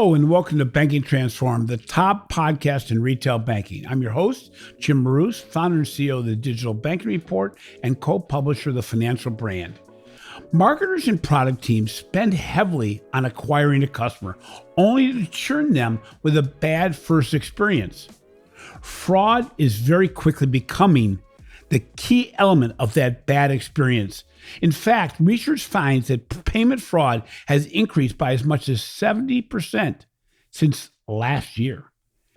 Hello and welcome to Banking Transformed, the top podcast in retail banking. I'm your host, Jim Marous, founder and CEO of the Digital Banking Report and co-publisher of the Financial Brand. Marketers and product teams spend heavily on acquiring a customer, only to churn them with a bad first experience. Fraud is very quickly becoming the key element of that bad experience. In fact, research finds that payment fraud has increased by as much as 70% since last year.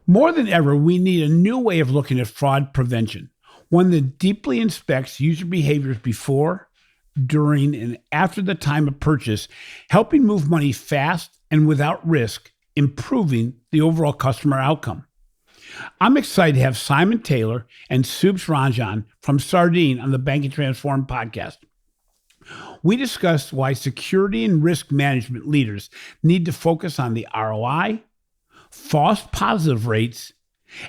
More than ever, we need a new way of looking at fraud prevention, one that deeply inspects user behaviors before, during, and after the time of purchase, helping move money fast and without risk, improving the overall customer outcome. I'm excited to have Simon Taylor and Soups Ranjan from Sardine on the Banking Transformed podcast. We discussed why security and risk management leaders need to focus on the ROI, false positive rates,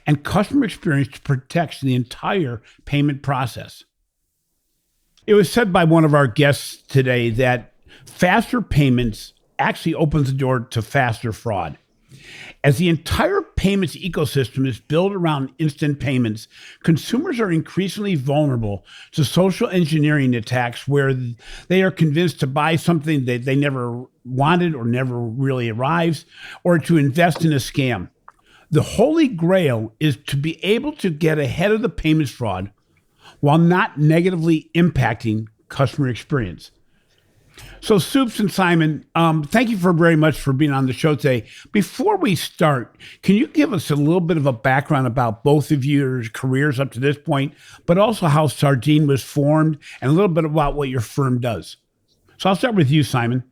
and customer experience to protect the entire payment process. It was said by one of our guests today that faster payments actually opens the door to faster fraud. As the entire payments ecosystem is built around instant payments, consumers are increasingly vulnerable to social engineering attacks where they are convinced to buy something that they never wanted or never really arrives, or to invest in a scam. The holy grail is to be able to get ahead of the payments fraud while not negatively impacting customer experience. So Soups and Simon, thank you very much for being on the show today. Before we start, can you give us a little bit of a background about both of your careers up to this point, but also how Sardine was formed and a little bit about what your firm does? So I'll start with you, Simon.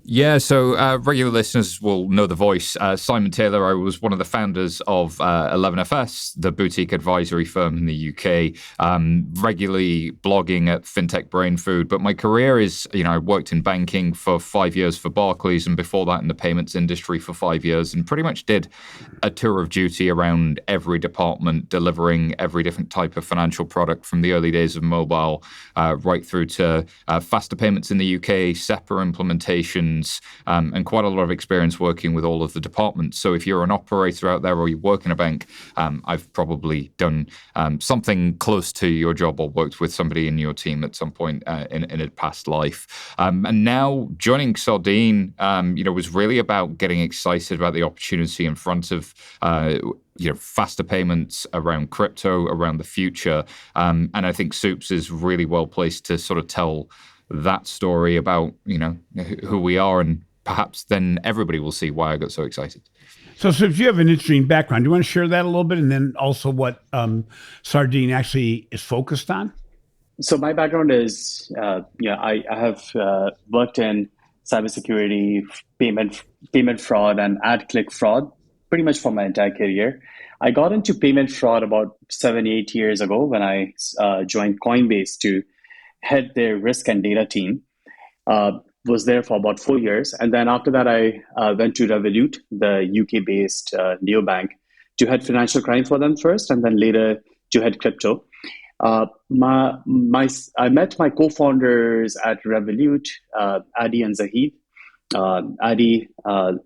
Yeah, so regular listeners will know the voice. Simon Taylor, I was one of the founders of 11FS, the boutique advisory firm in the UK, regularly blogging at FinTech Brain Food. But my career is, I worked in banking for 5 years for Barclays, and before that in the payments industry for 5 years, and pretty much did a tour of duty around every department, delivering every different type of financial product from the early days of mobile right through to faster payments in the UK, SEPA implementation, and quite a lot of experience working with all of the departments. So if you're an operator out there or you work in a bank, I've probably done something close to your job or worked with somebody in your team at some point in a past life. And now joining Sardine, was really about getting excited about the opportunity in front of faster payments around crypto, around the future. And I think Soups is really well placed to sort of tell that story about, who we are, and perhaps then everybody will see why I got so excited. So if you have an interesting background, do you want to share that a little bit, and then also what Sardine actually is focused on? So my background is, I have worked in cybersecurity, payment fraud, and ad click fraud pretty much for my entire career. I got into payment fraud about 7-8 years ago when I joined Coinbase to head their risk and data team. Was there for about 4 years. And then after that, I went to Revolut, the UK-based neobank, to head financial crime for them first, and then later to head crypto. I met my co-founders at Revolut, Adi and Zahid. Adi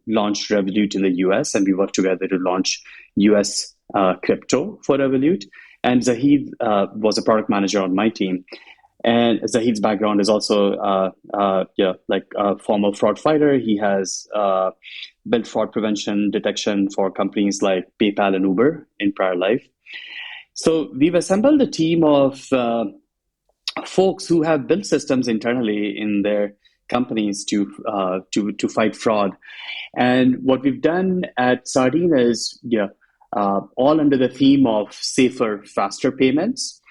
launched Revolut in the US, and we worked together to launch US crypto for Revolut. And Zahid was a product manager on my team. And Zahid's background is also a former fraud fighter. He has built fraud prevention detection for companies like PayPal and Uber in prior life. So we've assembled a team of folks who have built systems internally in their companies to fight fraud. And what we've done at Sardine is all under the theme of safer, faster payments.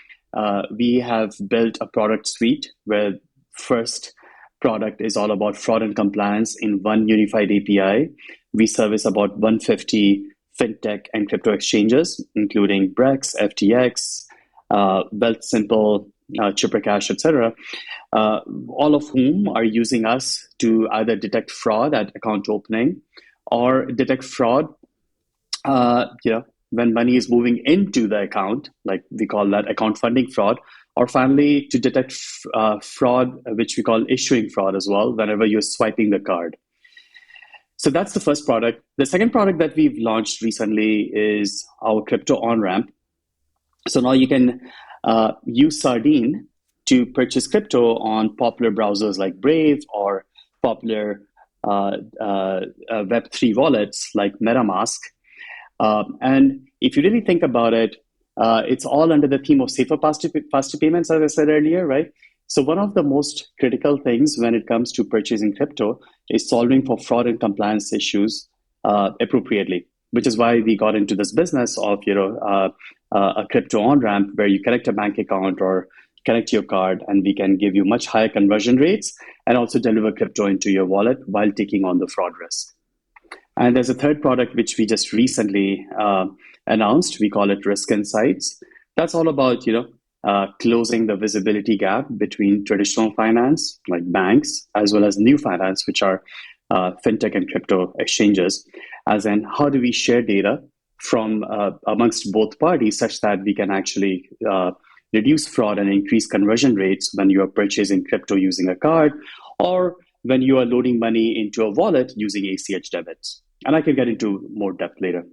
We have built a product suite where first product is all about fraud and compliance in one unified API. We service about 150 fintech and crypto exchanges, including Brex, FTX, Wealthsimple, Chippercash, etc., all of whom are using us to either detect fraud at account opening or detect fraud when money is moving into the account, like we call that account funding fraud, or finally to detect fraud, which we call issuing fraud as well, whenever you're swiping the card. So that's the first product. The second product that we've launched recently is our crypto on-ramp. So now you can use Sardine to purchase crypto on popular browsers like Brave or popular Web3 wallets like MetaMask. And if you really think about it, it's all under the theme of safer, faster payments, as I said earlier, right? So one of the most critical things when it comes to purchasing crypto is solving for fraud and compliance issues appropriately, which is why we got into this business of a crypto on ramp where you connect a bank account or connect your card, and we can give you much higher conversion rates and also deliver crypto into your wallet while taking on the fraud risk. And there's a third product which we just recently announced. We call it Risk Insights. That's all about closing the visibility gap between traditional finance, like banks, as well as new finance, which are fintech and crypto exchanges. As in, how do we share data from amongst both parties such that we can actually reduce fraud and increase conversion rates when you are purchasing crypto using a card, or when you are loading money into a wallet using ACH debits. And I can get into more depth later.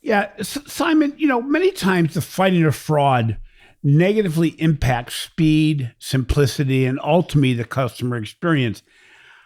Yeah, Simon, many times the fighting of fraud negatively impacts speed, simplicity, and ultimately the customer experience.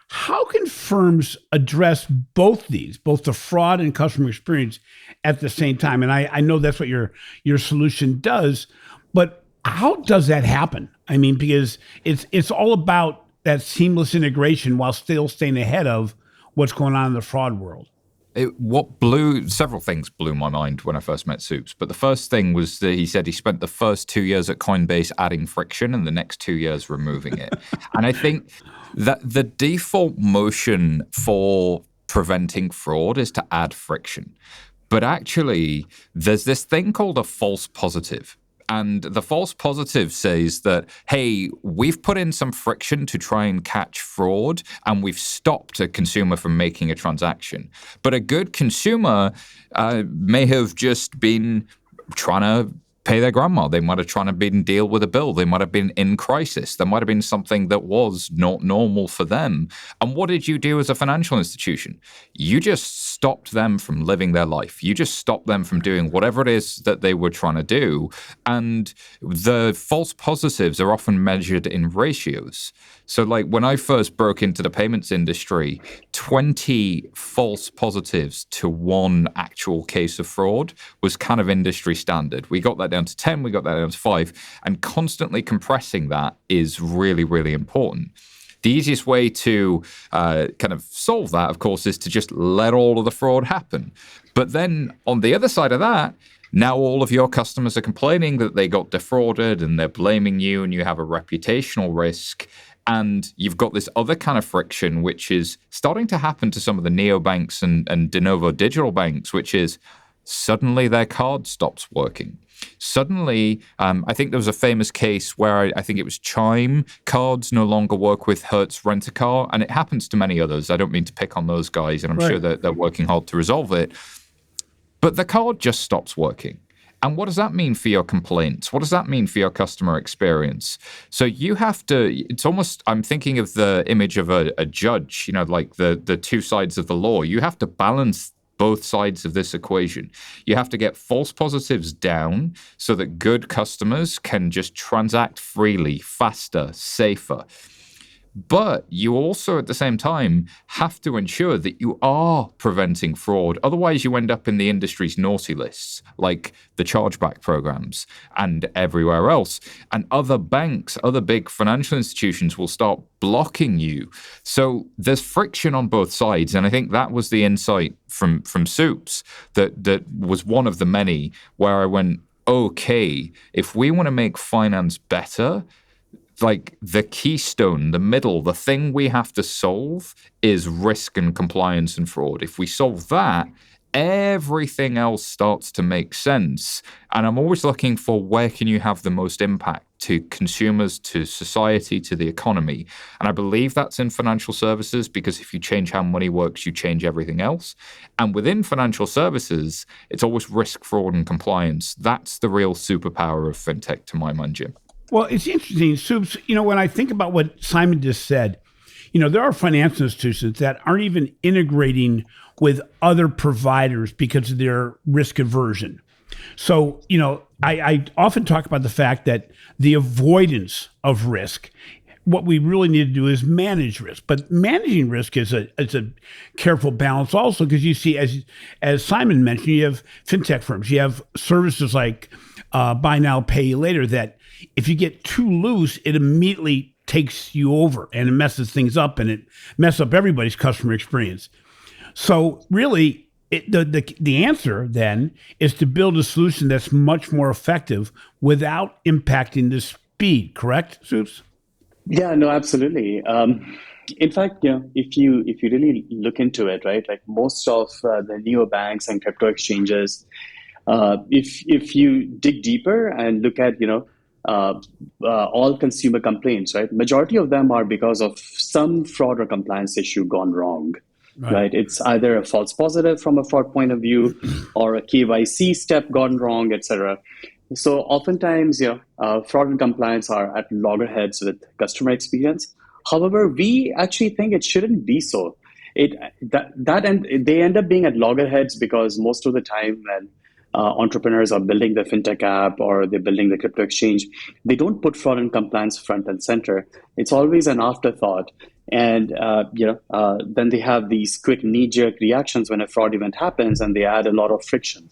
How can firms address both these, both the fraud and customer experience at the same time? And I know that's what your solution does, but how does that happen? I mean, because it's all about that seamless integration while still staying ahead of what's going on in the fraud world. Several things blew my mind when I first met Soups. But the first thing was that he said he spent the first 2 years at Coinbase adding friction and the next 2 years removing it. And I think that the default motion for preventing fraud is to add friction. But actually, there's this thing called a false positive. And the false positive says that, hey, we've put in some friction to try and catch fraud, and we've stopped a consumer from making a transaction. But a good consumer may have just been trying to pay their grandma. They might have trying to deal with a bill. They might have been in crisis. There might have been something that was not normal for them. And what did you do as a financial institution? You just stopped them from living their life. You just stopped them from doing whatever it is that they were trying to do. And the false positives are often measured in ratios. So like when I first broke into the payments industry, 20 false positives to one actual case of fraud was kind of industry standard. We got that down to 10, we got that down to 5, and constantly compressing that is really, really important. The easiest way to kind of solve that, of course, is to just let all of the fraud happen. But then on the other side of that, now all of your customers are complaining that they got defrauded and they're blaming you and you have a reputational risk. And you've got this other kind of friction, which is starting to happen to some of the neobanks and de novo digital banks, which is suddenly their card stops working. Suddenly, I think there was a famous case where I think it was Chime cards no longer work with Hertz Rent-A-Car, and it happens to many others. I don't mean to pick on those guys, and I'm sure that they're working hard to resolve it. But the card just stops working. And what does that mean for your complaints? What does that mean for your customer experience? So you have to, it's almost, I'm thinking of the image of a judge, like the two sides of the law. You have to balance both sides of this equation. You have to get false positives down so that good customers can just transact freely, faster, safer. But you also, at the same time, have to ensure that you are preventing fraud. Otherwise, you end up in the industry's naughty lists, like the chargeback programs and everywhere else. And other banks, other big financial institutions will start blocking you. So there's friction on both sides. And I think that was the insight from Soups that was one of the many where I went, okay, if we want to make finance better, like the keystone, the middle, the thing we have to solve is risk and compliance and fraud. If we solve that, everything else starts to make sense. And I'm always looking for where can you have the most impact to consumers, to society, to the economy. And I believe that's in financial services, because if you change how money works, you change everything else. And within financial services, it's always risk, fraud, and compliance. That's the real superpower of fintech, to my mind, Jim. Well, it's interesting, Soups, when I think about what Simon just said, there are financial institutions that aren't even integrating with other providers because of their risk aversion. So, I often talk about the fact that the avoidance of risk, what we really need to do is manage risk. But managing risk is a careful balance also, because you see, as Simon mentioned, you have fintech firms, you have services like buy now, pay later, that if you get too loose, it immediately takes you over and it messes things up, and it messes up everybody's customer experience. So really, the answer then is to build a solution that's much more effective without impacting the speed. Correct, Soups? Yeah, no, absolutely. In fact, if you really look into it, right, like most of the newer banks and crypto exchanges, if you dig deeper and look at all consumer complaints, right, majority of them are because of some fraud or compliance issue gone wrong. Right. It's either a false positive from a fraud point of view, or a KYC step gone wrong, etc. So oftentimes, fraud and compliance are at loggerheads with customer experience. However, we actually think it shouldn't be so. They end up being at loggerheads because most of the time when entrepreneurs are building the fintech app or they're building the crypto exchange, they don't put fraud and compliance front and center. It's always an afterthought. And then they have these quick knee-jerk reactions when a fraud event happens, and they add a lot of friction.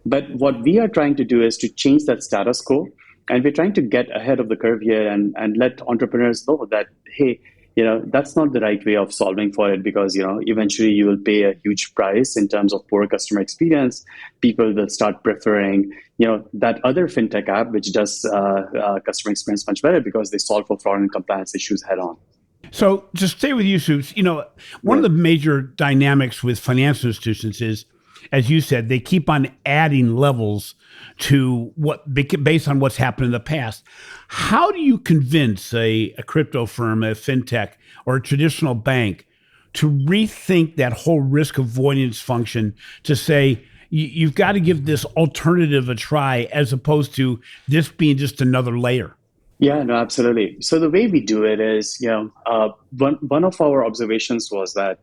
But what we are trying to do is to change that status quo, and we're trying to get ahead of the curve here and let entrepreneurs know that, hey, that's not the right way of solving for it, because eventually you will pay a huge price in terms of poor customer experience. People will start preferring that other fintech app which does customer experience much better, because they solve for fraud and compliance issues head on. So to stay with you, Soups, one of the major dynamics with financial institutions is, as you said, they keep on adding levels to based on what's happened in the past. How do you convince a crypto firm, a fintech, or a traditional bank to rethink that whole risk avoidance function, to say, you've got to give this alternative a try, as opposed to this being just another layer? Yeah, no, absolutely. So the way we do it is, one of our observations was that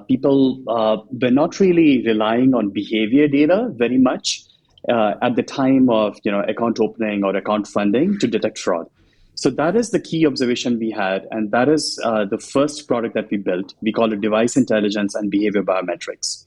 people were not really relying on behavior data very much at the time of account opening or account funding to detect fraud. So that is the key observation we had, and that is the first product that we built. We call it device intelligence and behavior biometrics.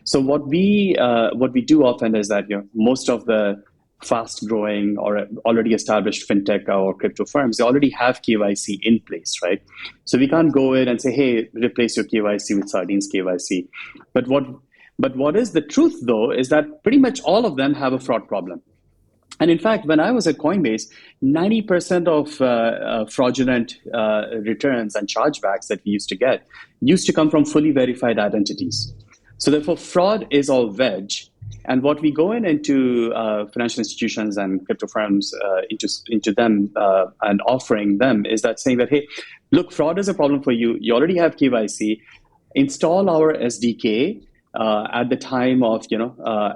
So what we do often is that most of the fast-growing or already established fintech or crypto firms, they already have KYC in place, right? So we can't go in and say, hey, replace your KYC with Sardine's KYC. But what is the truth, though, is that pretty much all of them have a fraud problem. And in fact, when I was at Coinbase, 90% of fraudulent returns and chargebacks that we used to get used to come from fully verified identities. So therefore, fraud is all wedge. And what we go into financial institutions and crypto firms into them and offering them is that saying that, hey, look, fraud is a problem for you. You already have KYC. Install our SDK at the time of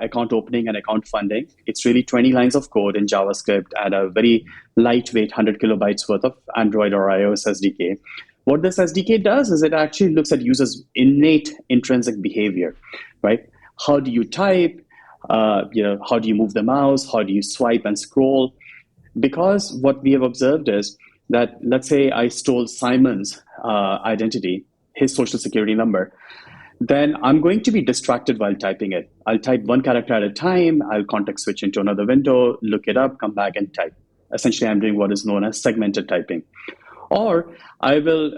account opening and account funding. It's really 20 lines of code in JavaScript and a very lightweight 100 kilobytes worth of Android or iOS SDK. What this SDK does is it actually looks at users' innate intrinsic behavior, right? How do you type? How do you move the mouse? How do you swipe and scroll? Because what we have observed is that, let's say I stole Simon's identity, his social security number, then I'm going to be distracted while typing it. I'll type one character at a time. I'll context switch into another window, look it up, come back and type. Essentially, I'm doing what is known as segmented typing. Or I will,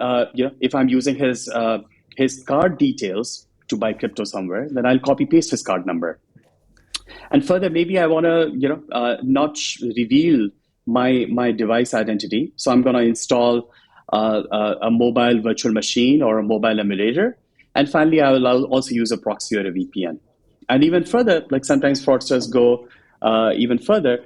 if I'm using his card details to buy crypto somewhere, then I'll copy paste his card number. And further, maybe I want to, not reveal my device identity. So I'm going to install a mobile virtual machine or a mobile emulator. And finally, I will also use a proxy or a VPN. And even further, like sometimes fraudsters go even further.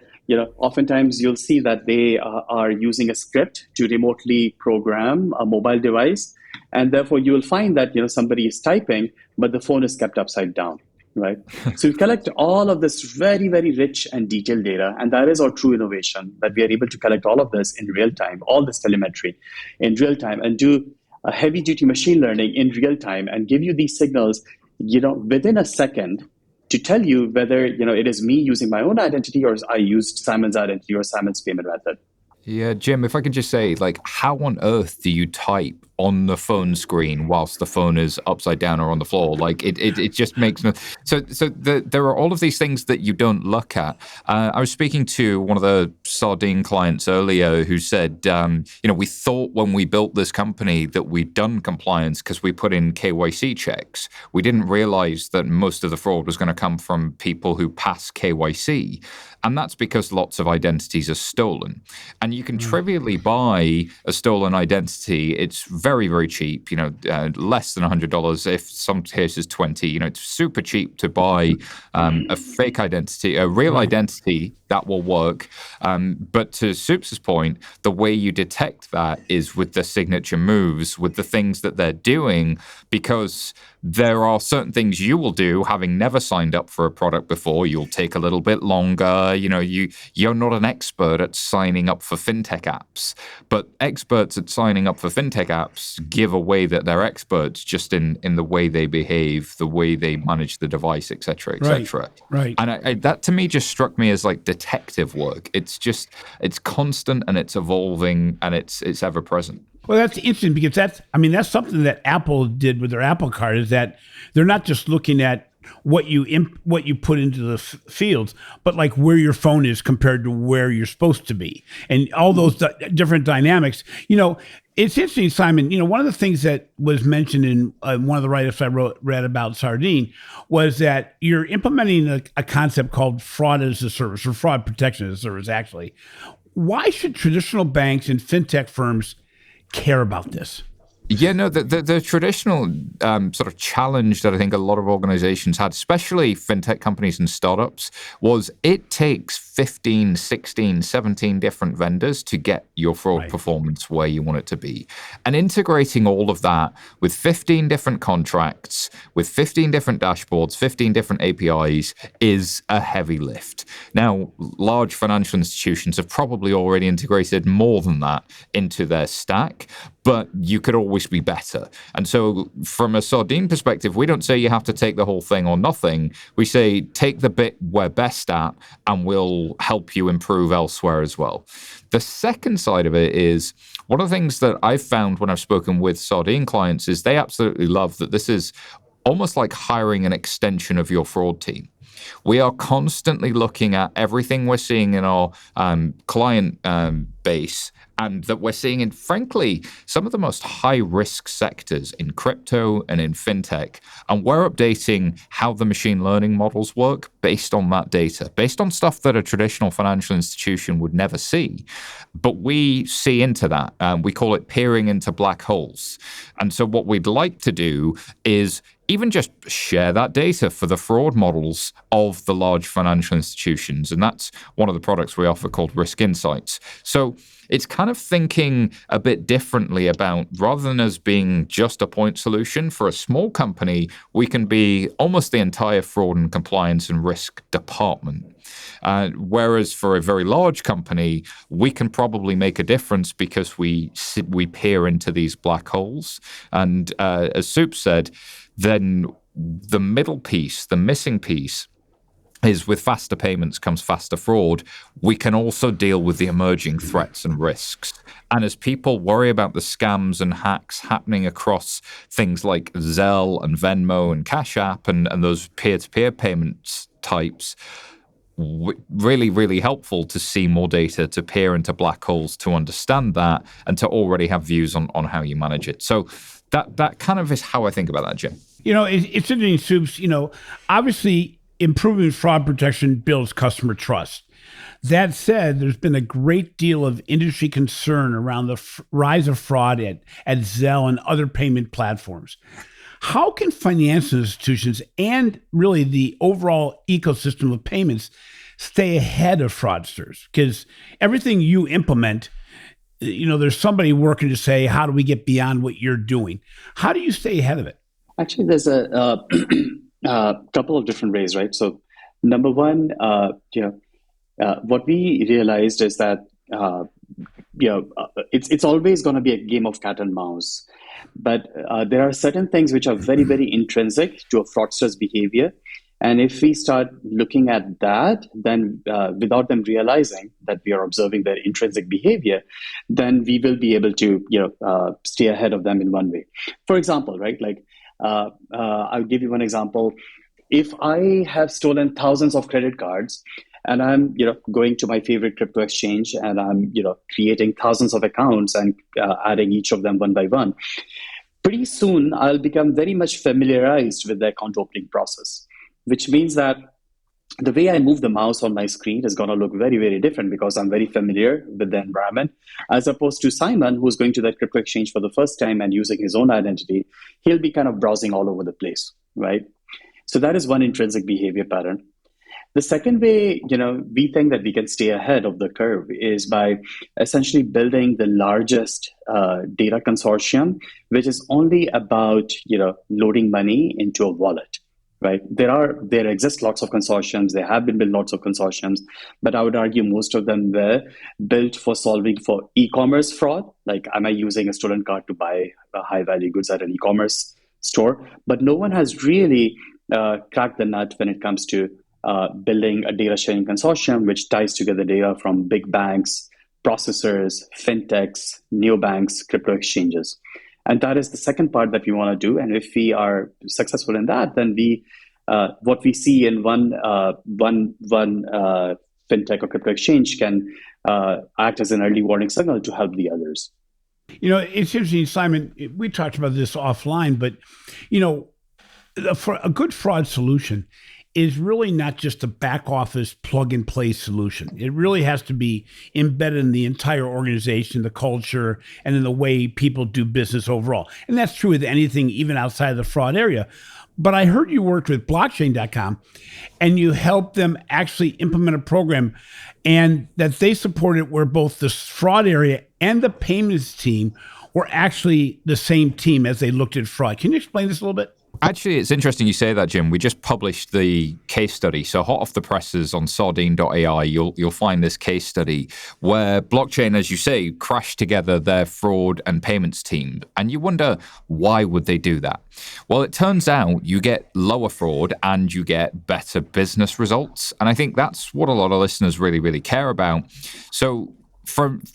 Oftentimes you'll see that they are using a script to remotely program a mobile device. And therefore, you will find that somebody is typing, but the phone is kept upside down. Right. So we collect all of this very, very rich and detailed data. And that is our true innovation, that we are able to collect all of this in real time, all this telemetry in real time, and do a heavy duty machine learning in real time and give you these signals, within a second to tell you whether, it is me using my own identity or I used Simon's identity or Simon's payment method. Yeah, Jim, if I could just say, like, how on earth do you type on the phone screen whilst the phone is upside down or on the floor? Like, it just makes no... So there are all of these things that you don't look at. I was speaking to one of the Sardine clients earlier who said, we thought when we built this company that we'd done compliance because we put in KYC checks. We didn't realize that most of the fraud was going to come from people who pass KYC. And that's because lots of identities are stolen. And you can trivially buy a stolen identity. It's very, very cheap, less than $100, if some cases 20. It's super cheap to buy a fake identity, a real identity that will work. But to Soup's point, the way you detect that is with the signature moves, with the things that they're doing, because there are certain things you will do, having never signed up for a product before. You'll take a little bit longer. You're not an expert at signing up for fintech apps, but experts at signing up for fintech apps give away that they're experts just in the way they behave, the way they manage the device, et cetera, et cetera. Right. And that to me just struck me as like detective work. It's constant and it's evolving and it's ever present. Well, that's interesting because that's something that Apple did with their Apple Card, is that they're not just looking at what you put into the fields, but like where your phone is compared to where you're supposed to be, and all those different dynamics. It's interesting, Simon. One of the things that was mentioned in one of the write-ups I read about Sardine was that you're implementing a concept called fraud as a service, or fraud protection as a service, actually. Why should traditional banks and fintech firms care about this? Yeah, no, the traditional sort of challenge that I think a lot of organizations had, especially fintech companies and startups, was it takes 15, 16, 17 different vendors to get your fraud performance where you want it to be. And integrating all of that with 15 different contracts, with 15 different dashboards, 15 different APIs is a heavy lift. Now, large financial institutions have probably already integrated more than that into their stack, but you could always be better. And so from a Sardine perspective, we don't say you have to take the whole thing or nothing. We say take the bit we're best at and we'll help you improve elsewhere as well. The second side of it is, one of the things that I've found when I've spoken with Sardine clients is they absolutely love that this is almost like hiring an extension of your fraud team. We are constantly looking at everything we're seeing in our client base, and that we're seeing in, frankly, some of the most high-risk sectors in crypto and in fintech. And we're updating how the machine learning models work based on that data, based on stuff that a traditional financial institution would never see. But we see into that. We call it peering into black holes. And so what we'd like to do is even just share that data for the fraud models of the large financial institutions. And that's one of the products we offer called Risk Insights. So it's kind of thinking a bit differently about, rather than us being just a point solution, for a small company, we can be almost the entire fraud and compliance and risk department. Whereas for a very large company, we can probably make a difference because we peer into these black holes. And as Soup said, then the middle piece, the missing piece, is with faster payments comes faster fraud. We can also deal with the emerging threats and risks. And as people worry about the scams and hacks happening across things like Zelle and Venmo and Cash App and those peer-to-peer payments types, really, really helpful to see more data, to peer into black holes, to understand that, and to already have views on how you manage it. So that kind of is how I think about that, Jim. It's interesting, Soups. Obviously, improving fraud protection builds customer trust. That said, there's been a great deal of industry concern around the rise of fraud at Zelle and other payment platforms. How can financial institutions and really the overall ecosystem of payments stay ahead of fraudsters? Because everything you implement, there's somebody working to say, how do we get beyond what you're doing? How do you stay ahead of it? Actually, there's a couple of different ways, right? So, number one, what we realized is that it's always going to be a game of cat and mouse. But there are certain things which are very, very intrinsic to a fraudster's behavior. And if we start looking at that, then without them realizing that we are observing their intrinsic behavior, then we will be able to, stay ahead of them in one way. For example, right? Like, I'll give you one example. If I have stolen thousands of credit cards and I'm, going to my favorite crypto exchange and I'm, creating thousands of accounts and adding each of them one by one, pretty soon I'll become very much familiarized with the account opening process, which means that the way I move the mouse on my screen is going to look very, very different because I'm very familiar with the environment, as opposed to Simon, who's going to that crypto exchange for the first time and using his own identity. He'll be kind of browsing all over the place, right? So that is one intrinsic behavior pattern. The second way, we think that we can stay ahead of the curve is by essentially building the largest data consortium, which is only about, loading money into a wallet. Right. There exist lots of consortiums. There have been built lots of consortiums, but I would argue most of them were built for solving for e-commerce fraud. Like, am I using a stolen card to buy high value goods at an e-commerce store? But no one has really cracked the nut when it comes to building a data sharing consortium, which ties together data from big banks, processors, fintechs, neobanks, crypto exchanges. And that is the second part that we want to do. And if we are successful in that, then what we see in one fintech or crypto exchange can act as an early warning signal to help the others. It's interesting, Simon. We talked about this offline, but for a good fraud solution is really not just a back office plug and play solution. It really has to be embedded in the entire organization, the culture, and in the way people do business overall. And that's true with anything, even outside of the fraud area. But I heard you worked with blockchain.com and you helped them actually implement a program and that they supported where both the fraud area and the payments team were actually the same team as they looked at fraud. Can you explain this a little bit? Actually, it's interesting you say that, Jim. We just published the case study. So hot off the presses on Sardine.ai, you'll find this case study where blockchain, as you say, crashed together their fraud and payments team. And you wonder, why would they do that? Well, it turns out you get lower fraud and you get better business results. And I think that's what a lot of listeners really, really care about. So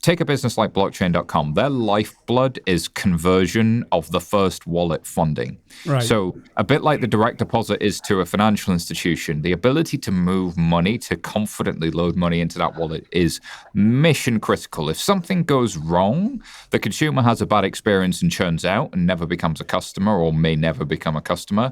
take a business like blockchain.com, their lifeblood is conversion of the first wallet funding. Right. So a bit like the direct deposit is to a financial institution, the ability to move money, to confidently load money into that wallet is mission critical. If something goes wrong, the consumer has a bad experience and churns out and never becomes a customer or may never become a customer.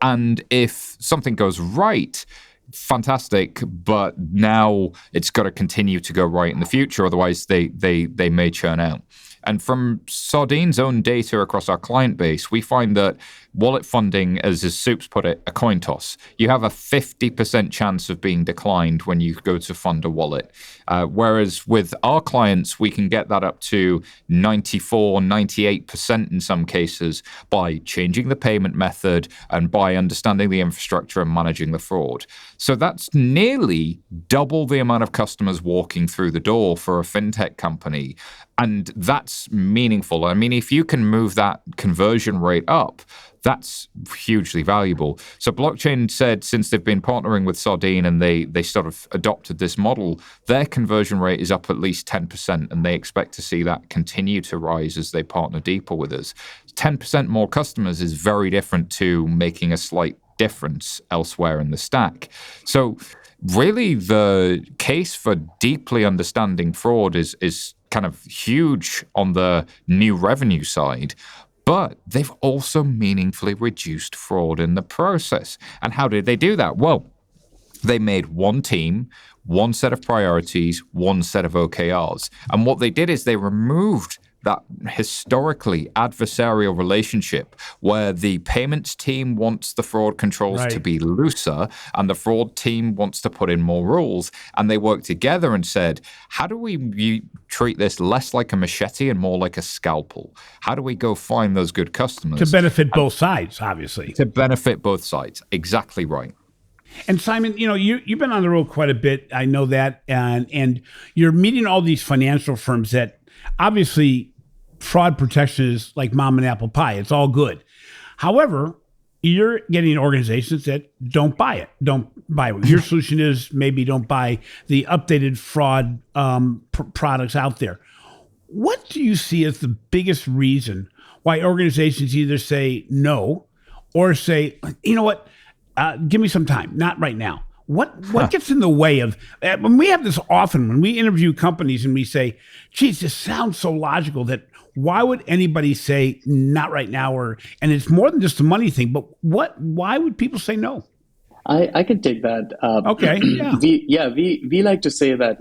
And if something goes right, fantastic, but now it's got to continue to go right in the future, otherwise they may churn out. And from Sardine's own data across our client base, we find that wallet funding, as Soups put it, a coin toss. You have a 50% chance of being declined when you go to fund a wallet. Whereas with our clients, we can get that up to 94, 98% in some cases by changing the payment method and by understanding the infrastructure and managing the fraud. So that's nearly double the amount of customers walking through the door for a fintech company. And that's meaningful. I mean, if you can move that conversion rate up, that's hugely valuable. So blockchain said, since they've been partnering with Sardine and they sort of adopted this model, their conversion rate is up at least 10%, and they expect to see that continue to rise as they partner deeper with us. 10% more customers is very different to making a slight difference elsewhere in the stack. So really the case for deeply understanding fraud is kind of huge on the new revenue side, but they've also meaningfully reduced fraud in the process. And how did they do that? Well, they made one team, one set of priorities, one set of OKRs. And what they did is they removed that historically adversarial relationship where the payments team wants the fraud controls to be looser and the fraud team wants to put in more rules. And they worked together and said, how do we treat this less like a machete and more like a scalpel? How do we go find those good customers? To benefit both sides, obviously. To benefit both sides. Exactly right. And Simon, you've been on the road quite a bit. I know that. And you're meeting all these financial firms that obviously fraud protection is like mom and apple pie. It's all good. However, you're getting organizations that don't buy it. Don't buy it. Your solution is maybe don't buy the updated fraud products out there. What do you see as the biggest reason why organizations either say no or say, you know what, give me some time, not right now? What gets in the way of, when we have this often, when we interview companies and we say, geez, this sounds so logical that why would anybody say not right now? And it's more than just a money thing, but why would people say no? I can take that. Okay. Yeah. We like to say that,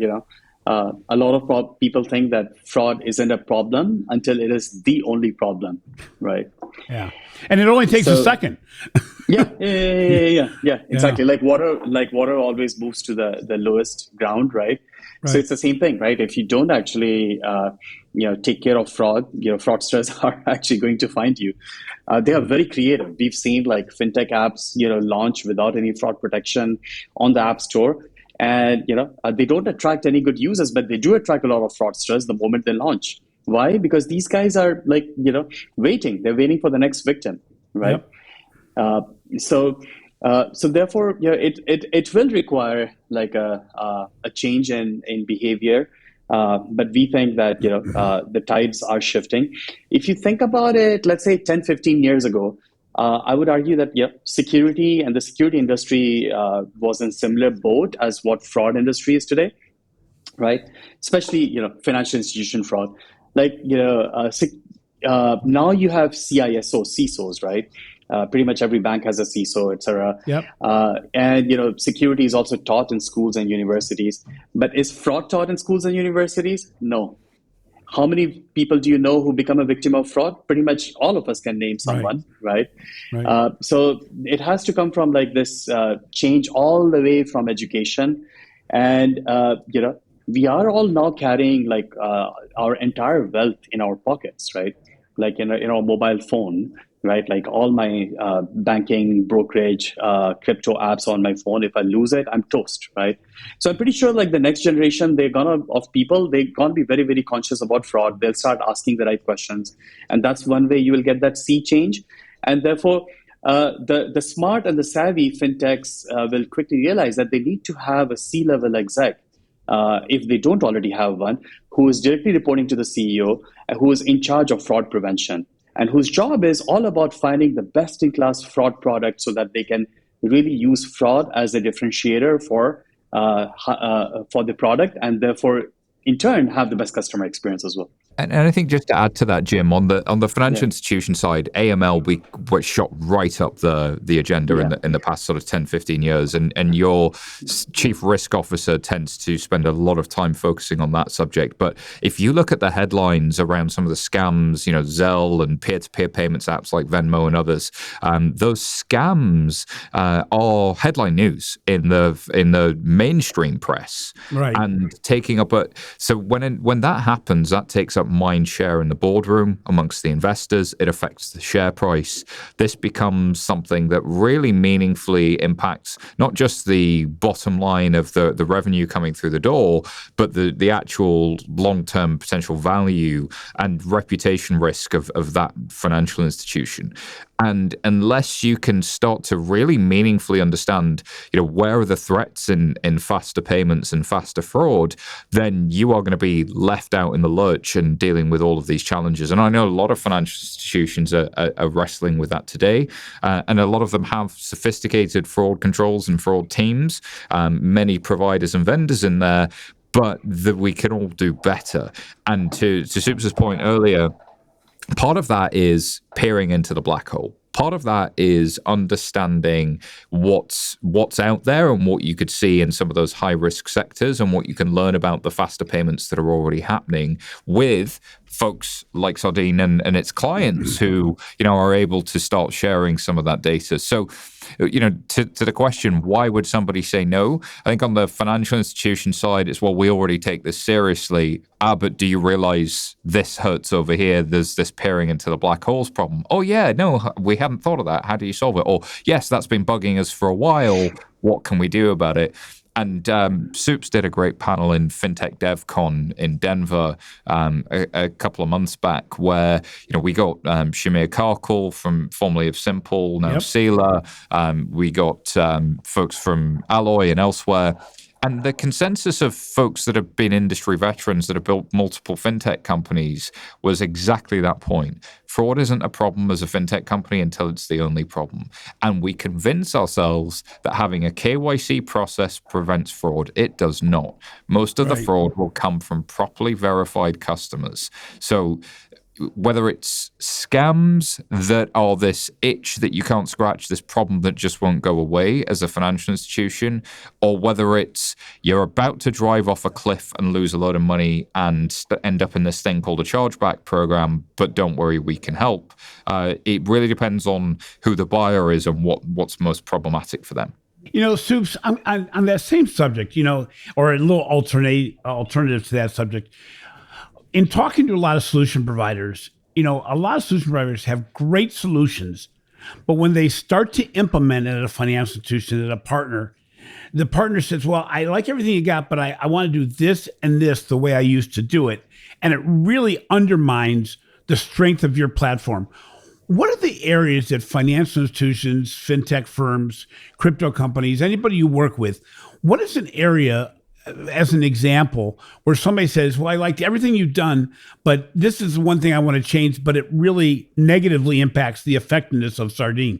a lot of people think that fraud isn't a problem until it is the only problem, right? Yeah. And it only takes a second. Yeah, exactly. Like water always moves to the lowest ground, right? So it's the same thing, right? If you don't actually, take care of fraud, fraudsters are actually going to find you. They are very creative. We've seen like fintech apps, launch without any fraud protection on the App Store. And, they don't attract any good users, but they do attract a lot of fraudsters the moment they launch. Why? Because these guys are like, waiting. They're waiting for the next victim, right? Yep. So therefore, it will require like a change in behavior. But we think that, the tides are shifting. If you think about it, let's say 10, 15 years ago, I would argue that, security and the security industry was in similar boat as what fraud industry is today, right? Especially, financial institution fraud. Like, now you have CISOs, right? Pretty much every bank has a CISO, et cetera. Yep. And, security is also taught in schools and universities. But is fraud taught in schools and universities? No. How many people do you know who become a victim of fraud? Pretty much all of us can name someone, right? So it has to come from like this change all the way from education. And, we are all now carrying like our entire wealth in our pockets, right? Like in our mobile phone, right? Like all my banking, brokerage, crypto apps on my phone. If I lose it, I'm toast, right? So I'm pretty sure like the next generation, they're gonna be very, very conscious about fraud. They'll start asking the right questions. And that's one way you will get that sea change. And therefore, the smart and the savvy fintechs will quickly realize that they need to have a C-level exec, if they don't already have one, who is directly reporting to the CEO, who is in charge of fraud prevention, and whose job is all about finding the best-in-class fraud product so that they can really use fraud as a differentiator for the product, and therefore, in turn, have the best customer experience as well. And I think just to add to that, Jim, on the financial institution side, AML we shot right up the agenda in the past sort of 10, 15 years. And your chief risk officer tends to spend a lot of time focusing on that subject. But if you look at the headlines around some of the scams, Zelle and peer-to-peer payments apps like Venmo and others, those scams are headline news in the mainstream press. Right. And taking up so when that happens, that takes up mind share in the boardroom amongst the investors. It affects the share price. This becomes something that really meaningfully impacts not just the bottom line of the revenue coming through the door, but the actual long-term potential value and reputation risk of that financial institution. And unless you can start to really meaningfully understand, where are the threats in faster payments and faster fraud, then you are going to be left out in the lurch and dealing with all of these challenges. And I know a lot of financial institutions are wrestling with that today, and a lot of them have sophisticated fraud controls and fraud teams, many providers and vendors in there, but we can all do better. And to Supas's point earlier, part of that is peering into the black hole. Part of that is understanding what's out there and what you could see in some of those high-risk sectors and what you can learn about the faster payments that are already happening with folks like Sardine and its clients who, are able to start sharing some of that data. So, to the question, why would somebody say no? I think on the financial institution side, it's, well, we already take this seriously. But do you realize this hurts over here? There's this peering into the black holes problem. Oh, yeah, no, we hadn't thought of that. How do you solve it? Or, yes, that's been bugging us for a while. What can we do about it? And Soups did a great panel in FinTech DevCon in Denver a couple of months back, where we got Shamir Karkul from formerly of Simple, now Sela. We got folks from Alloy and elsewhere. And the consensus of folks that have been industry veterans that have built multiple fintech companies was exactly that point. Fraud isn't a problem as a fintech company until it's the only problem. And we convince ourselves that having a KYC process prevents fraud. It does not. Most of the fraud will come from properly verified customers. So whether it's scams that are this itch that you can't scratch, this problem that just won't go away as a financial institution, or whether it's you're about to drive off a cliff and lose a load of money and end up in this thing called a chargeback program, but don't worry, we can help. It really depends on who the buyer is and what's most problematic for them. Soups, on that same subject, or a little alternative to that subject, in talking to a lot of solution providers, a lot of solution providers have great solutions, but when they start to implement it at a financial institution, at a partner, the partner says, well, I like everything you got, but I want to do this and this the way I used to do it. And it really undermines the strength of your platform. What are the areas that financial institutions, fintech firms, crypto companies, anybody you work with, what is an area, as an example, where somebody says, well, I liked everything you've done, but this is the one thing I want to change, but it really negatively impacts the effectiveness of Sardine?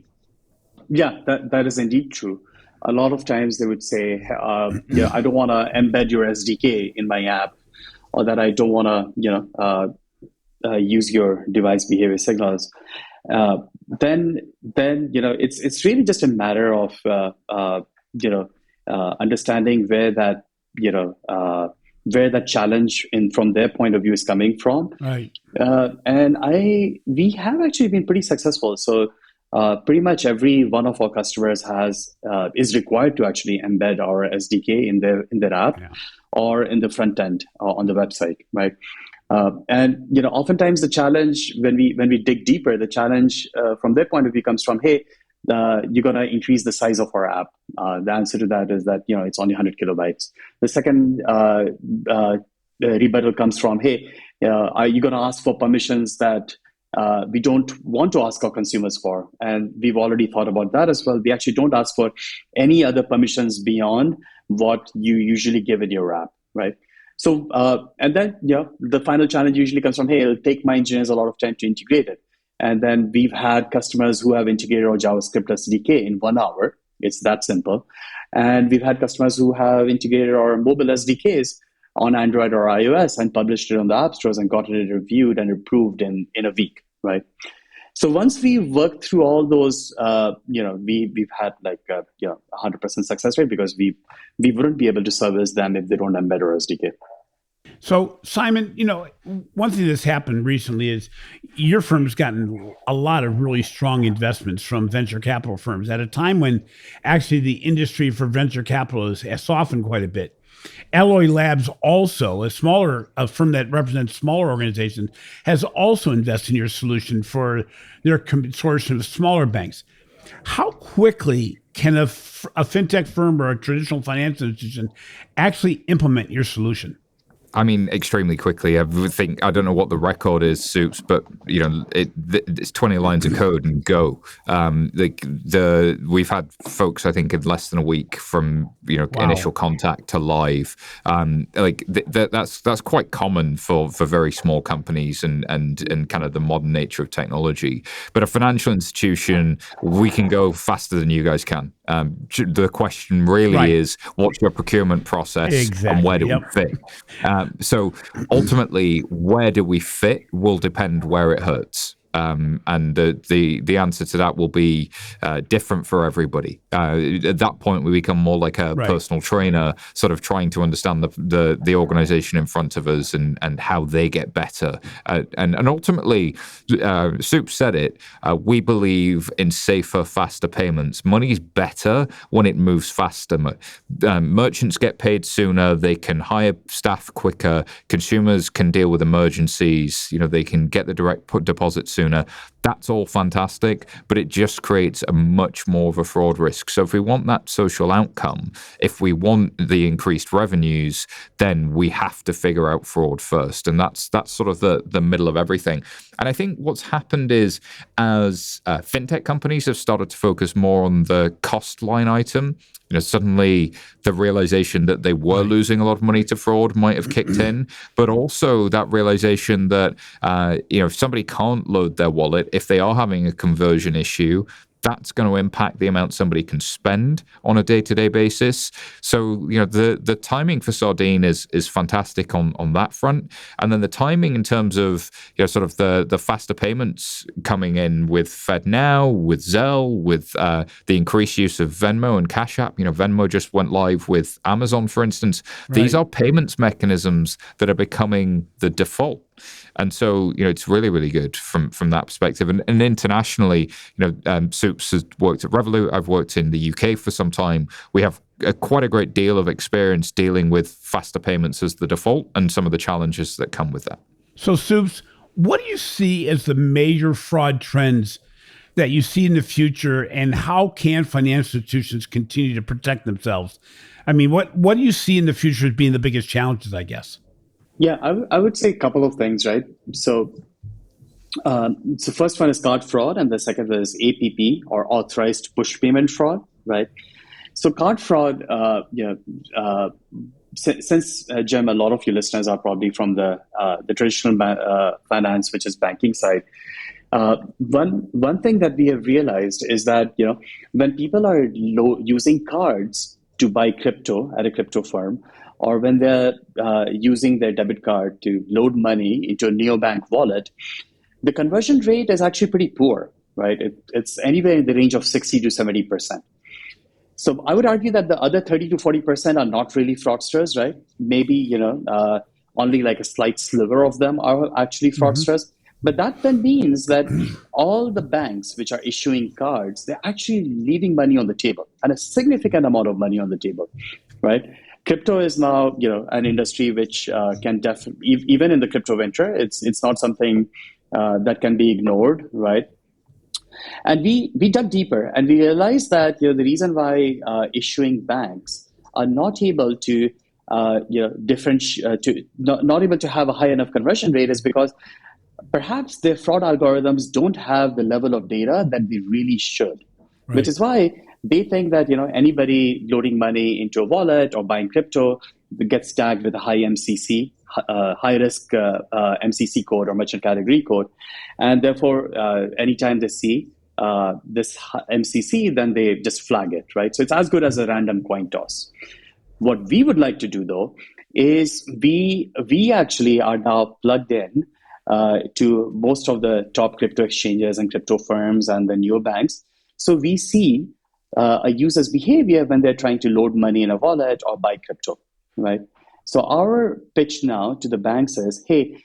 Yeah, that is indeed true. A lot of times they would say, I don't want to embed your SDK in my app, or that I don't want to, use your device behavior signals. Then it's really just a matter of understanding where that challenge from their point of view is coming from. Right. And we have actually been pretty successful. So pretty much every one of our customers is required to actually embed our SDK in their app or in the front end on the website, right? And oftentimes the challenge when we dig deeper, the challenge from their point of view comes from, hey, you're going to increase the size of our app. The answer to that is that it's only 100 kilobytes. The second rebuttal comes from, hey, are you going to ask for permissions that we don't want to ask our consumers for? And we've already thought about that as well. We actually don't ask for any other permissions beyond what you usually give in your app, right? So, and then, the final challenge usually comes from, hey, it'll take my engineers a lot of time to integrate it. And then we've had customers who have integrated our JavaScript SDK in 1 hour. It's that simple. And we've had customers who have integrated our mobile SDKs on Android or iOS and published it on the app stores and gotten it reviewed and approved in a week, right? So once we worked through all those, we've had 100% success rate, because we wouldn't be able to service them if they don't embed our SDK. So, Simon, one thing that's happened recently is your firm's gotten a lot of really strong investments from venture capital firms at a time when actually the industry for venture capital has softened quite a bit. Alloy Labs, also a smaller firm that represents smaller organizations, has also invested in your solution for their consortium of smaller banks. How quickly can a fintech firm or a traditional financial institution actually implement your solution? I mean, extremely quickly. I don't know what the record is, Soups, but it's 20 lines of code and go. We've had folks, I think, in less than a week from initial contact to live. That's quite common for very small companies and kind of the modern nature of technology. But a financial institution, we can go faster than you guys can. The question really is, what's your procurement process and where do we fit? So ultimately, where do we fit will depend where it hurts. And the answer to that will be different for everybody. At that point, we become more like a personal trainer, sort of trying to understand the organization in front of us and how they get better. And ultimately, Soup said it, we believe in safer, faster payments. Money's better when it moves faster. Merchants get paid sooner. They can hire staff quicker. Consumers can deal with emergencies. They can get the direct deposit sooner. sooner. That's all fantastic, but it just creates a much more of a fraud risk. So if we want that social outcome, if we want the increased revenues, then we have to figure out fraud first. And that's sort of the middle of everything. And I think what's happened is as fintech companies have started to focus more on the cost line item, suddenly the realization that they were losing a lot of money to fraud might have kicked in, but also that realization that, if somebody can't load their wallet, if they are having a conversion issue, that's going to impact the amount somebody can spend on a day-to-day basis. So, the timing for Sardine is fantastic on that front. And then the timing in terms of, sort of the faster payments coming in with FedNow, with Zelle, with the increased use of Venmo and Cash App. Venmo just went live with Amazon, for instance. Right. These are payments mechanisms that are becoming the default. And so, it's really, really good from that perspective. And internationally, Soups has worked at Revolut. I've worked in the UK for some time. We have quite a great deal of experience dealing with faster payments as the default and some of the challenges that come with that. So, Soups, what do you see as the major fraud trends that you see in the future, and how can financial institutions continue to protect themselves? I mean, what do you see in the future as being the biggest challenges, I guess? Yeah, I would say a couple of things, right? So first one is card fraud, and the second one is APP, or authorized push payment fraud, right? So card fraud, since Jim, a lot of your listeners are probably from the traditional finance, which is banking side. One thing that we have realized is that when people are using cards to buy crypto at a crypto firm, or when they're using their debit card to load money into a neobank wallet, the conversion rate is actually pretty poor, right? It's anywhere in the range of 60 to 70%. So I would argue that the other 30 to 40% are not really fraudsters, right? Maybe, only like a slight sliver of them are actually fraudsters. Mm-hmm. But that then means that all the banks which are issuing cards, they're actually leaving money on the table, and a significant amount of money on the table, right? Crypto is now, an industry which can definitely, even in the crypto venture, it's not something that can be ignored, right? And we dug deeper, and we realized that the reason why issuing banks are not able to differentiate, not able to have a high enough conversion rate is because perhaps their fraud algorithms don't have the level of data that they really should, right. Which is why they think that anybody loading money into a wallet or buying crypto gets tagged with a high MCC, high risk MCC code or merchant category code, and therefore anytime they see this MCC, then they just flag it, right? So it's as good as a random coin toss. What we would like to do though is we actually are now plugged in to most of the top crypto exchanges and crypto firms and the neobanks. So we see a user's behavior when they're trying to load money in a wallet or buy crypto, right? So our pitch now to the banks is, hey,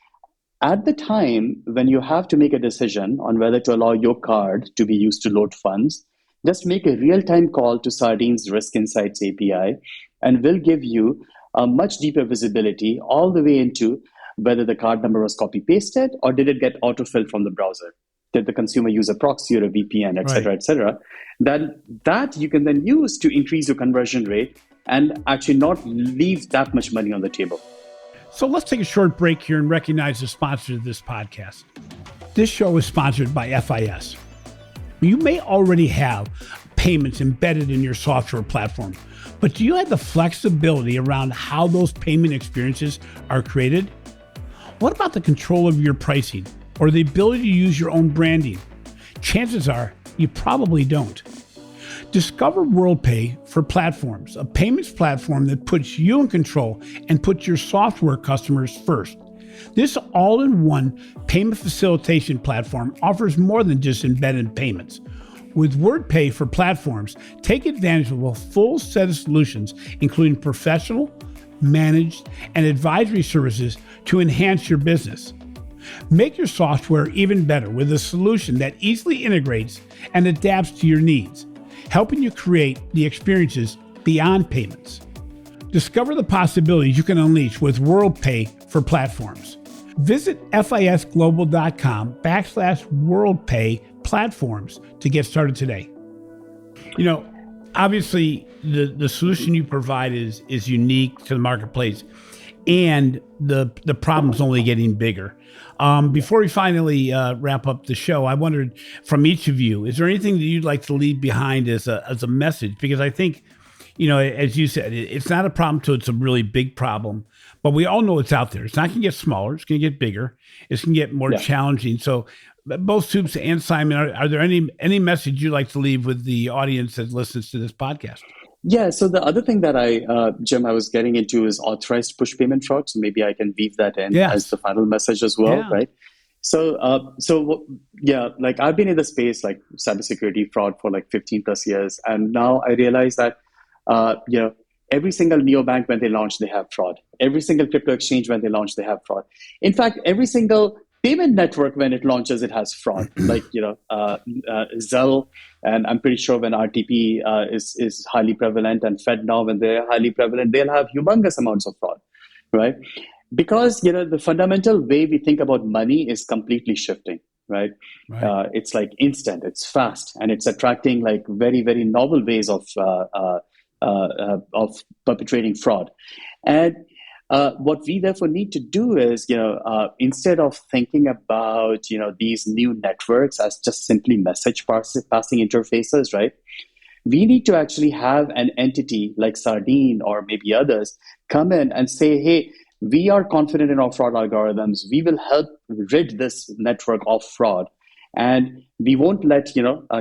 at the time when you have to make a decision on whether to allow your card to be used to load funds, just make a real-time call to Sardine's Risk Insights API, and we'll give you a much deeper visibility all the way into whether the card number was copy-pasted or did it get autofilled from the browser. Did the consumer use a proxy or a VPN, et cetera, et cetera. Then that you can then use to increase your conversion rate and actually not leave that much money on the table. So let's take a short break here and recognize the sponsor of this podcast. This show is sponsored by FIS. You may already have payments embedded in your software platform, but do you have the flexibility around how those payment experiences are created? What about the control of your pricing or the ability to use your own branding? Chances are you probably don't. Discover WorldPay for Platforms, a payments platform that puts you in control and puts your software customers first. This all-in-one payment facilitation platform offers more than just embedded payments. With WorldPay for Platforms, take advantage of a full set of solutions, including professional, managed, and advisory services to enhance your business. Make your software even better with a solution that easily integrates and adapts to your needs, helping you create the experiences beyond payments. Discover the possibilities you can unleash with WorldPay for Platforms. Visit fisglobal.com/WorldPay platforms to get started today. Obviously, the solution you provide is unique to the marketplace, and the problem's only getting bigger. Before we finally wrap up the show, I wondered from each of you, is there anything that you'd like to leave behind as a message? Because I think, as you said, it's not a problem till it's a really big problem, but we all know it's out there. It's not going to get smaller. It's going to get bigger. It's going to get more challenging. So both Soups and Simon, are there any message you'd like to leave with the audience that listens to this podcast? Yeah. So the other thing that Jim, I was getting into is authorized push payment fraud. So maybe I can weave that in as the final message as well, right? So, like I've been in the space like cybersecurity fraud for like 15 plus years. And now I realize that, every single neobank when they launch, they have fraud. Every single crypto exchange when they launch, they have fraud. In fact, every single payment network when it launches, it has fraud. Like Zelle, and I'm pretty sure when RTP is highly prevalent, and FedNow when they're highly prevalent, they'll have humongous amounts of fraud, right? Because the fundamental way we think about money is completely shifting, right? It's like instant, it's fast, and it's attracting like very, very novel ways of perpetrating fraud. And what we therefore need to do is, instead of thinking about, these new networks as just simply message passing interfaces, right? We need to actually have an entity like Sardine or maybe others come in and say, hey, we are confident in our fraud algorithms. We will help rid this network of fraud. And we won't let,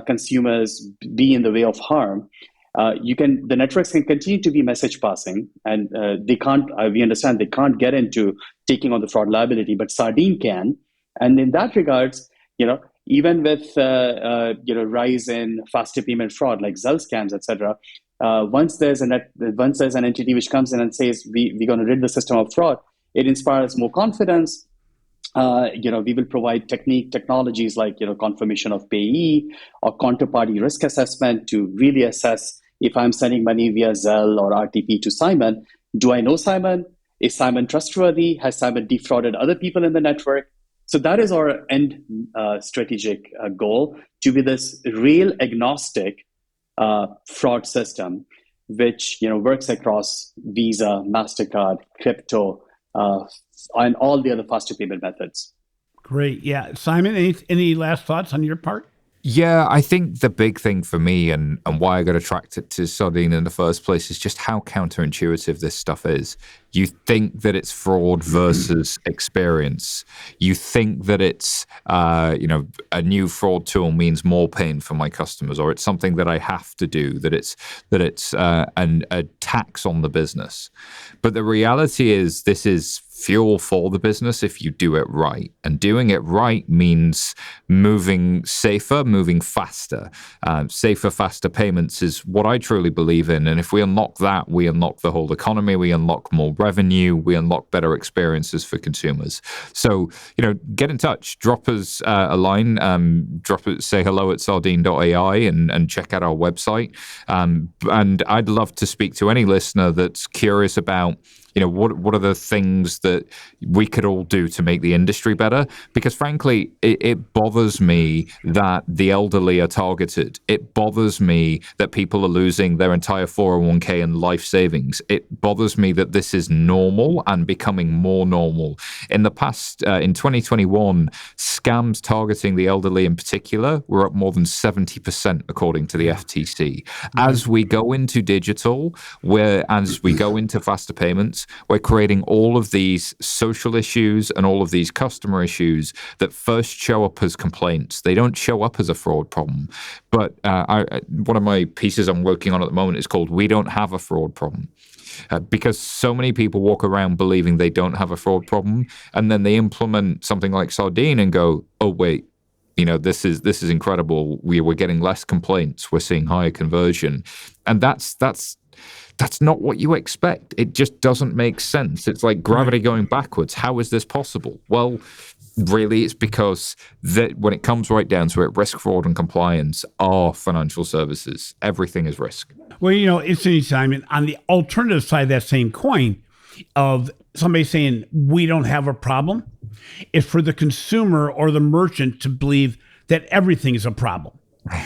consumers be in the way of harm. The networks can continue to be message passing, and they can't. We understand they can't get into taking on the fraud liability, but Sardine can. And in that regards, even with rise in faster payment fraud like Zelle scams, etc. Once there's an entity which comes in and says we're going to rid the system of fraud, it inspires more confidence. We will provide technologies like confirmation of payee or counterparty risk assessment to really assess if I'm sending money via Zelle or RTP to Simon. Do I know Simon? Is Simon trustworthy? Has Simon defrauded other people in the network? So that is our end strategic goal, to be this real agnostic fraud system, which works across Visa, MasterCard, crypto, and all the other faster payment methods. Great. Yeah. Simon, any last thoughts on your part? Yeah, I think the big thing for me and why I got attracted to Sardine in the first place is just how counterintuitive this stuff is. You think that it's fraud versus experience. You think that it's, a new fraud tool means more pain for my customers, or it's something that I have to do, that it's a tax on the business. But the reality is this is fuel for the business if you do it right. And doing it right means moving safer, moving faster. Safer, faster payments is what I truly believe in. And if we unlock that, we unlock the whole economy, we unlock more revenue, we unlock better experiences for consumers. So, get in touch, drop us a line, say hello at sardine.ai and check out our website. And I'd love to speak to any listener that's curious about what are the things that we could all do to make the industry better? Because frankly, it bothers me that the elderly are targeted. It bothers me that people are losing their entire 401k and life savings. It bothers me that this is normal and becoming more normal. In the past, in 2021, scams targeting the elderly in particular were up more than 70%, according to the FTC. As we go into digital, as we go into faster payments, we're creating all of these social issues and all of these customer issues that first show up as complaints. They don't show up as a fraud problem. But one of my pieces I'm working on at the moment is called "We Don't Have a Fraud Problem." Because so many people walk around believing they don't have a fraud problem, and then they implement something like Sardine and go, "Oh wait, this is incredible. We're getting less complaints. We're seeing higher conversion," and that's not what you expect. It just doesn't make sense. It's like gravity going backwards. How is this possible? Well, really, it's because that when it comes right down to it, risk, fraud, and compliance are financial services. Everything is risk. Well, it's Simon, on the alternative side of that same coin of somebody saying we don't have a problem. It's for the consumer or the merchant to believe that everything is a problem.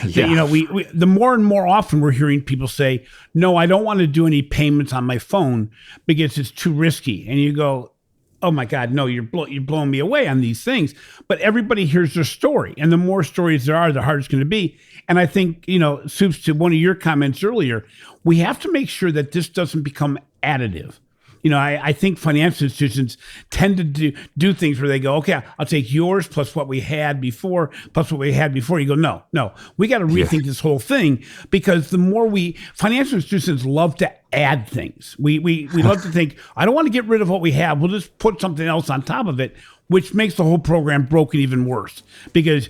Yeah. You know, we the more and more often we're hearing people say, no, I don't want to do any payments on my phone because it's too risky. And you go, oh my God, no, you're blowing me away on these things. But everybody hears their story. And the more stories there are, the harder it's going to be. And I think, you know, Soups, to one of your comments earlier, we have to make sure that this doesn't become additive. You know, I think financial institutions tend to do things where they go, okay, I'll take yours plus what we had before, plus what we had before. You go, no, we got to rethink this whole thing, because the more financial institutions love to add things. We love to think, I don't want to get rid of what we have. We'll just put something else on top of it, which makes the whole program broken even worse, because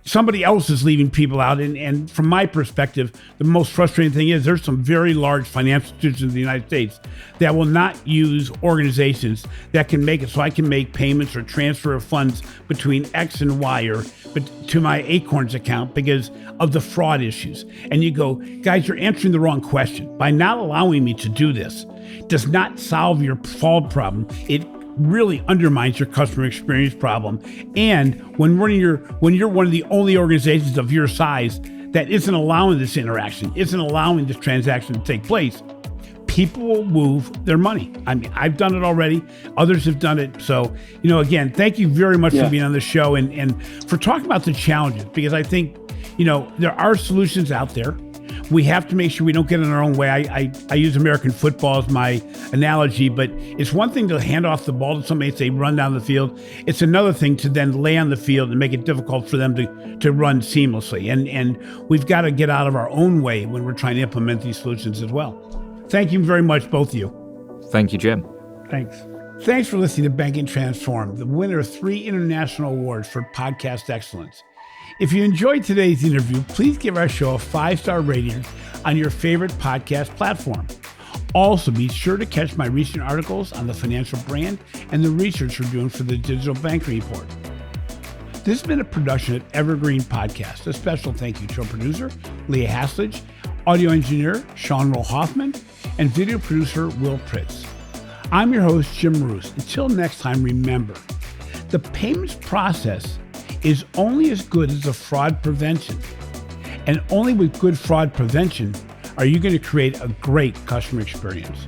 somebody else is leaving people out. And from my perspective, the most frustrating thing is there's some very large financial institutions in the United States that will not use organizations that can make it so I can make payments or transfer of funds between X and Y but to my Acorns account because of the fraud issues. And you go, guys, you're answering the wrong question. By not allowing me to do this does not solve your fraud problem. It really undermines your customer experience problem. And when you're one of the only organizations of your size that isn't allowing this interaction, isn't allowing this transaction to take place, people will move their money. I mean, I've done it already. Others have done it. So, you know, again, thank you very much for being on the show and for talking about the challenges, because I think, you know, there are solutions out there. We have to make sure we don't get in our own way. I use American football as my analogy, but it's one thing to hand off the ball to somebody and say, run down the field. It's another thing to then lay on the field and make it difficult for them to run seamlessly. And we've got to get out of our own way when we're trying to implement these solutions as well. Thank you very much, both of you. Thank you, Jim. Thanks. Thanks for listening to Banking Transformed, the winner of 3 international awards for podcast excellence. If you enjoyed today's interview, please give our show a 5-star rating on your favorite podcast platform. Also, be sure to catch my recent articles on the financial brand and the research we're doing for the Digital Banking Report. This has been a production of Evergreen Podcast. A special thank you to our producer, Leah Haslage, audio engineer, Sean Roll Hoffman, and video producer, Will Pritz. I'm your host, Jim Marous. Until next time, remember, the payments process is only as good as the fraud prevention. And only with good fraud prevention are you going to create a great customer experience.